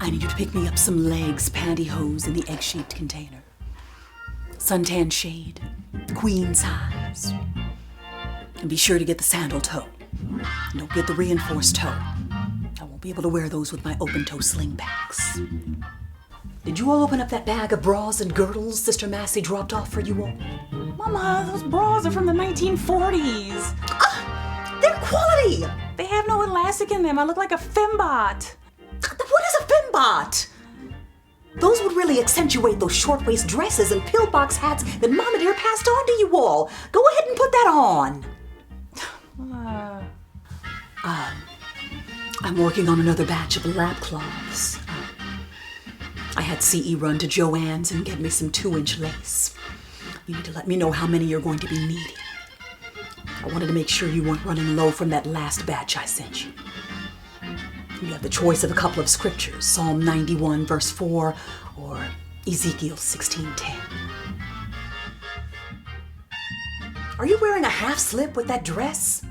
I need you to pick me up some legs, pantyhose in the egg-shaped container. Suntan shade, queen size. And be sure to get the sandal toe. Don't get the reinforced toe. I won't be able to wear those with my open-toe slingbacks. Did you all open up that bag of bras and girdles Sister Massey dropped off for you all? Mama, those bras are from the 1940s. They're quality! They have no elastic in them. I look like a fembot. What is a fembot? Those would really accentuate those short-waist dresses and pillbox hats that Mama dear passed on to you all. Go ahead and put that on. I'm working on another batch of lap cloths. I had CE run to Joann's and get me some 2-inch lace. You need to let me know how many you're going to be needing. I wanted to make sure you weren't running low from that last batch I sent you. You have the choice of a couple of scriptures, Psalm 91 verse 4 or Ezekiel 16:10. Are you wearing a half slip with that dress?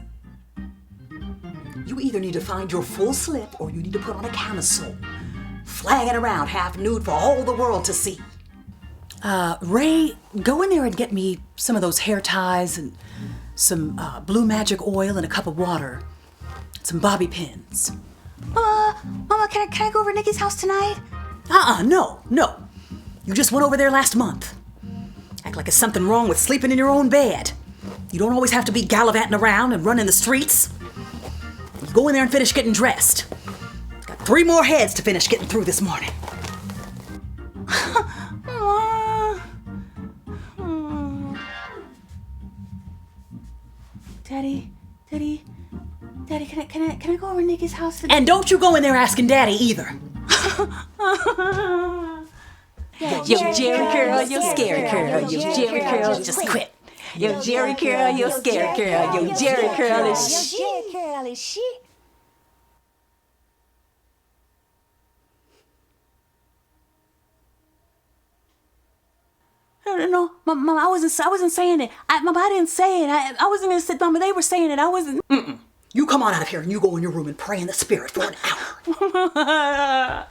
You either need to find your full slip or you need to put on a camisole, flagging around half nude for all the world to see. Ray, go in there and get me some of those hair ties and some blue magic oil and a cup of water, some bobby pins. Mama, can I go over to Nikki's house tonight? No. You just went over there last month. Act like there's something wrong with sleeping in your own bed. You don't always have to be gallivanting around and running the streets. You go in there and finish getting dressed. Got 3 more heads to finish getting through this morning. Daddy, can I go over to Nikki's house today? And don't you go in there asking Daddy either. Yo, Jerry girl, you scary girl. Yo, Jerry girl, just quit. Yo, Jerry girl, you scary girl. Yo, Jerry girl is shit. No, Mama, I wasn't saying it. Mama, I didn't say it. I wasn't gonna say, Mama, they were saying it. I wasn't. You come on out of here and you go in your room and pray in the spirit for an hour.